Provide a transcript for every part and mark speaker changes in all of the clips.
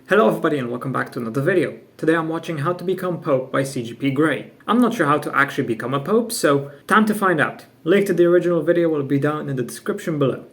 Speaker 1: Hello everybody and welcome back to another video. Today I'm watching How to Become Pope by CGP Grey. I'm not sure how to actually become a pope, so time to find out. Link to the original video will be down in the description below.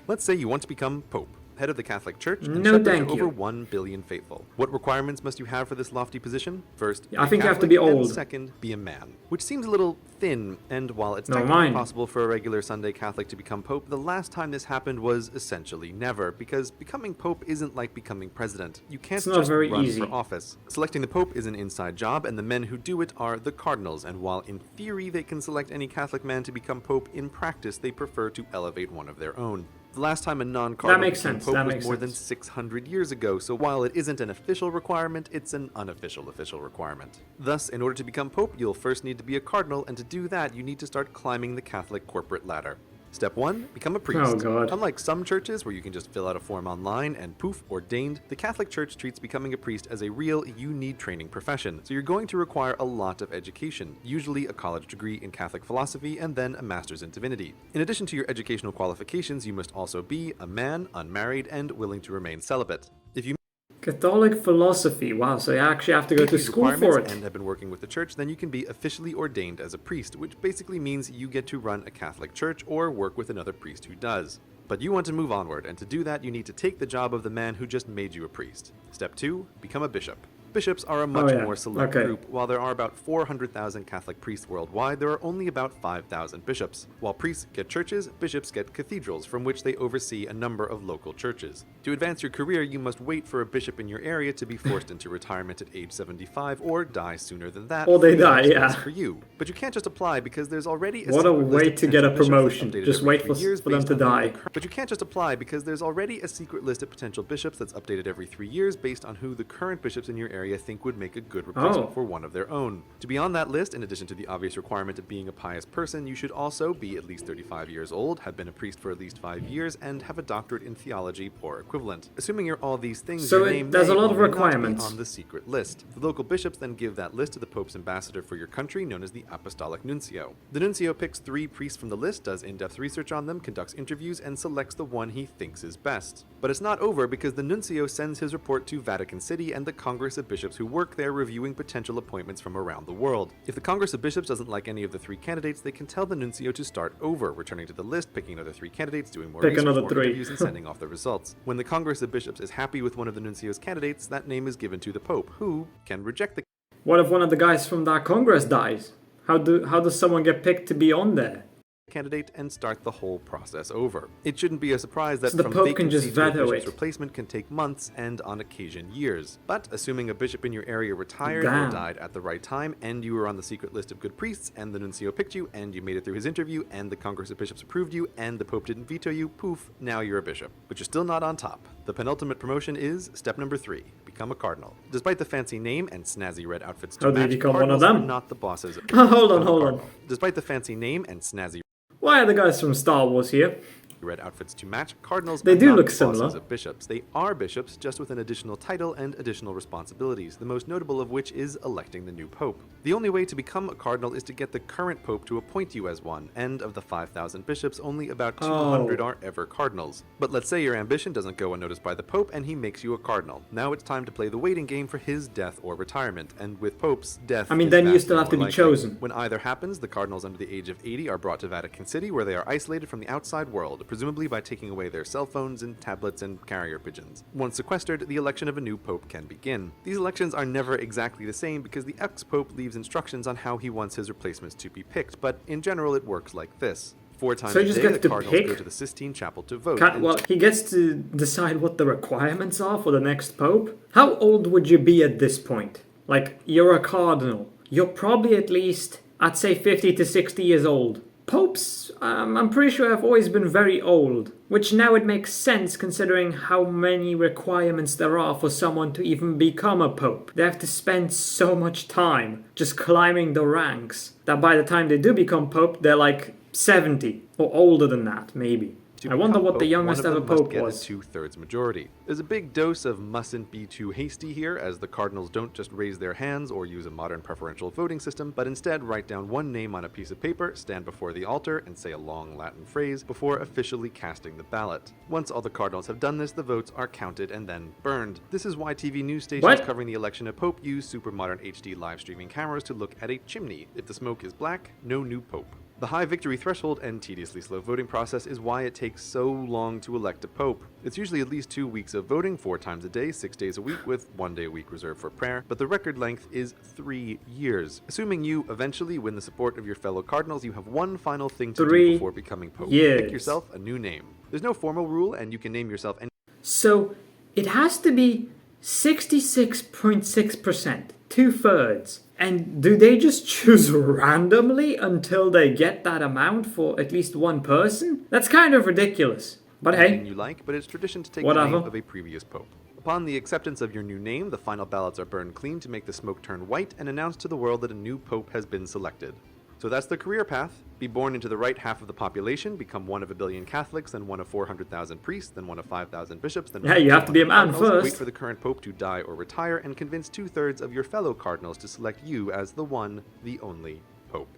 Speaker 2: Let's say you want to become Pope, head of the Catholic Church, and
Speaker 1: No,
Speaker 2: shepherd
Speaker 1: thank
Speaker 2: to
Speaker 1: you.
Speaker 2: over 1 billion faithful. What requirements must you have for this lofty position? First,
Speaker 1: I think you have to be
Speaker 2: Catholic,
Speaker 1: old.
Speaker 2: and second, be a man. Which seems a little thin, and while it's
Speaker 1: No,
Speaker 2: technically
Speaker 1: mine.
Speaker 2: possible for a regular Sunday Catholic to become Pope, the last time this happened was essentially never, because becoming Pope isn't like becoming president. You can't
Speaker 1: It's not
Speaker 2: just
Speaker 1: very
Speaker 2: run
Speaker 1: easy.
Speaker 2: for office. Selecting the Pope is an inside job, and the men who do it are the cardinals, and while in theory they can select any Catholic man to become Pope, in practice they prefer to elevate one of their own. The last time a non-cardinal
Speaker 1: makes
Speaker 2: became
Speaker 1: sense,
Speaker 2: Pope
Speaker 1: that
Speaker 2: was
Speaker 1: makes
Speaker 2: more than
Speaker 1: sense.
Speaker 2: 600 years ago, so while it isn't an official requirement, it's an unofficial requirement. Thus, in order to become Pope, you'll first need to be a cardinal, and to do that, you need to start climbing the Catholic corporate ladder. Step 1. Become a priest.
Speaker 1: Oh, God.
Speaker 2: Unlike some churches where you can just fill out a form online and poof, ordained, the Catholic Church treats becoming a priest as a real, you-need-training profession, so you're going to require a lot of education, usually a college degree in Catholic philosophy and then a master's in divinity. In addition to your educational qualifications, you must also be a man, unmarried, and willing to remain celibate. If you
Speaker 1: Catholic philosophy, wow, so you actually have to go
Speaker 2: meet
Speaker 1: to
Speaker 2: these
Speaker 1: school for
Speaker 2: requirements
Speaker 1: it.
Speaker 2: and have been working with the church, then you can be officially ordained as a priest, which basically means you get to run a Catholic church or work with another priest who does. But you want to move onward, and to do that you need to take the job of the man who just made you a priest. Step 2. Become a bishop. Bishops are a much more select group. While there are about 400,000 Catholic priests worldwide, there are only about 5,000 bishops. While priests get churches, bishops get cathedrals, from which they oversee a number of local churches. To advance your career, you must wait for a bishop in your area to be forced into retirement at age 75 or die sooner than that.
Speaker 1: Or they die,
Speaker 2: Free
Speaker 1: yeah.
Speaker 2: space for you. But you can't just apply because there's already a
Speaker 1: What a
Speaker 2: secret list
Speaker 1: way
Speaker 2: of
Speaker 1: to get a
Speaker 2: potential bishops that's
Speaker 1: promotion.
Speaker 2: updated
Speaker 1: Just
Speaker 2: every
Speaker 1: wait
Speaker 2: 3
Speaker 1: for
Speaker 2: years
Speaker 1: them
Speaker 2: based
Speaker 1: to
Speaker 2: on who the
Speaker 1: die.
Speaker 2: But you can't just apply because there's already a secret list of potential bishops that's updated every 3 years based on who the current bishops in your area think would make a good replacement for one of their own. To be on that list, in addition to the obvious requirement of being a pious person, you should also be at least 35 years old, have been a priest for at least 5 years, and have a doctorate in theology or equivalent. Assuming you're all these things,
Speaker 1: So
Speaker 2: your name
Speaker 1: there's a
Speaker 2: may
Speaker 1: lot
Speaker 2: or
Speaker 1: of
Speaker 2: may not be
Speaker 1: requirements.
Speaker 2: on the secret list. The local bishops then give that list to the Pope's ambassador for your country, known as the Apostolic Nuncio. The Nuncio picks 3 priests from the list, does in-depth research on them, conducts interviews, and selects the one he thinks is best. But it's not over, because the Nuncio sends his report to Vatican City and the Congress of Bishops who work there, reviewing potential appointments from around the world. If the Congress of Bishops doesn't like any of the 3 candidates, they can tell the Nuncio to start over, returning to the list, picking another 3 candidates, doing more
Speaker 1: Pick
Speaker 2: research,
Speaker 1: another
Speaker 2: more
Speaker 1: 3.
Speaker 2: interviews, and sending off the results. When the Congress of Bishops is happy with one of the Nuncio's candidates, that name is given to the Pope, who can reject the
Speaker 1: What if one of the guys from that Congress dies? How does someone get picked to be on there?
Speaker 2: candidate and start the whole process over. It shouldn't be a surprise that
Speaker 1: So the
Speaker 2: from
Speaker 1: Pope can
Speaker 2: vacancy
Speaker 1: just
Speaker 2: to a
Speaker 1: veto
Speaker 2: bishop's
Speaker 1: it.
Speaker 2: replacement can take months and on occasion years. But assuming a bishop in your area retired
Speaker 1: Damn.
Speaker 2: or died at the right time, and you were on the secret list of good priests, and the nuncio picked you, and you made it through his interview, and the Congress of Bishops approved you, and the Pope didn't veto you, poof, now you're a bishop. But you're still not on top. The penultimate promotion is step number 3, become a cardinal. Despite the fancy name and snazzy red outfits to
Speaker 1: How do you
Speaker 2: match,
Speaker 1: become one of
Speaker 2: cardinals
Speaker 1: them?
Speaker 2: are not the bosses.
Speaker 1: Hold on.
Speaker 2: Despite the fancy name and snazzy
Speaker 1: Why are the guys from Star Wars here?
Speaker 2: red outfits to match, cardinals
Speaker 1: They
Speaker 2: are
Speaker 1: do
Speaker 2: not
Speaker 1: look
Speaker 2: the bosses
Speaker 1: similar.
Speaker 2: of bishops. They are bishops, just with an additional title and additional responsibilities, the most notable of which is electing the new pope. The only way to become a cardinal is to get the current pope to appoint you as one, and of the 5,000 bishops, only about 200 are ever cardinals. But let's say your ambition doesn't go unnoticed by the pope and he makes you a cardinal. Now it's time to play the waiting game for his death or retirement, and with popes, death
Speaker 1: I mean,
Speaker 2: is
Speaker 1: then you
Speaker 2: vastly
Speaker 1: still have to
Speaker 2: more
Speaker 1: be
Speaker 2: likely.
Speaker 1: chosen.
Speaker 2: When either happens, the cardinals under the age of 80 are brought to Vatican City, where they are isolated from the outside world, presumably by taking away their cell phones and tablets and carrier pigeons. Once sequestered, the election of a new pope can begin. These elections are never exactly the same because the ex-pope leaves instructions on how he wants his replacements to be picked, but in general it works like this. 4 times
Speaker 1: So he
Speaker 2: a
Speaker 1: just
Speaker 2: day,
Speaker 1: gets
Speaker 2: the
Speaker 1: to
Speaker 2: cardinals
Speaker 1: pick?
Speaker 2: go to the Sistine Chapel to vote.
Speaker 1: Well, he gets to decide what the requirements are for the next pope? How old would you be at this point? Like, you're a cardinal. You're probably at least, I'd say 50 to 60 years old. Popes, I'm pretty sure have always been very old, which now it makes sense considering how many requirements there are for someone to even become a pope. They have to spend so much time just climbing the ranks that by the time they do become pope, they're like 70 or older than that, maybe.
Speaker 2: To
Speaker 1: I wonder
Speaker 2: become
Speaker 1: what the
Speaker 2: pope,
Speaker 1: youngest
Speaker 2: one of
Speaker 1: ever
Speaker 2: them must
Speaker 1: pope
Speaker 2: get
Speaker 1: was.
Speaker 2: a 2/3 majority. There's a big dose of mustn't be too hasty here, as the cardinals don't just raise their hands or use a modern preferential voting system, but instead write down one name on a piece of paper, stand before the altar, and say a long Latin phrase before officially casting the ballot. Once all the cardinals have done this, the votes are counted and then burned. This is why TV news stations
Speaker 1: What?
Speaker 2: covering the election of Pope use super modern HD live streaming cameras to look at a chimney. If the smoke is black, no new Pope. The high victory threshold and tediously slow voting process is why it takes so long to elect a pope. It's usually at least 2 weeks of voting, 4 times a day, 6 days a week, with 1 day a week reserved for prayer, but the record length is 3 years. Assuming you eventually win the support of your fellow cardinals, you have one final thing to
Speaker 1: 3
Speaker 2: do before becoming pope.
Speaker 1: years.
Speaker 2: Pick yourself a new name. There's no formal rule, and you can name yourself any.
Speaker 1: So it has to be 66.6%, 2/3. And do they just choose randomly until they get that amount for at least one person? That's kind of ridiculous. But
Speaker 2: Anything
Speaker 1: hey,
Speaker 2: you like, but it's tradition to take
Speaker 1: whatever.
Speaker 2: the name of a previous pope. Upon the acceptance of your new name, the final ballots are burned clean to make the smoke turn white and announce to the world that a new pope has been selected. So that's the career path. Be born into the right half of the population, become one of 1 billion Catholics, then one of 400,000 priests, then one of 5,000 bishops, then
Speaker 1: Yeah,
Speaker 2: one of
Speaker 1: you have to be a
Speaker 2: 200
Speaker 1: man
Speaker 2: cardinals,
Speaker 1: first.
Speaker 2: Wait for the current pope to die or retire, and convince 2/3 of your fellow cardinals to select you as the one, the only pope.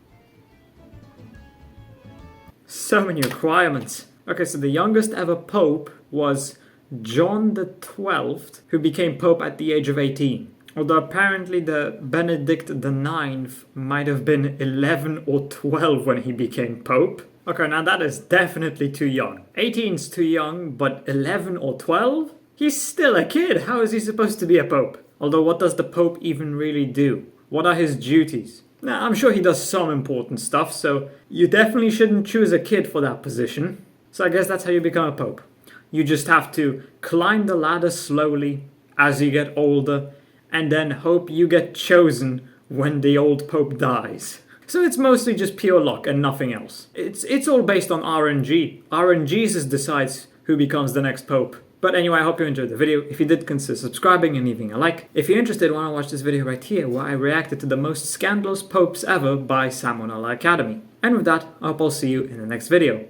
Speaker 1: So many requirements. Okay, so the youngest ever pope was John the 12th, who became pope at the age of 18. Although apparently the Benedict the 9th might have been 11 or 12 when he became pope. Okay, now that is definitely too young. 18's too young, but 11 or 12? He's still a kid. How is he supposed to be a pope? Although what does the pope even really do? What are his duties? Now, I'm sure he does some important stuff, so you definitely shouldn't choose a kid for that position. So I guess that's how you become a pope. You just have to climb the ladder slowly as you get older, and then hope you get chosen when the old pope dies. So it's mostly just pure luck and nothing else. It's all based on RNG. RNG just decides who becomes the next pope. But anyway, I hope you enjoyed the video. If you did, consider subscribing and leaving a like. If you're interested, why not watch this video right here, where I reacted to the most scandalous popes ever by Salmonella Academy. And with that, I hope I'll see you in the next video.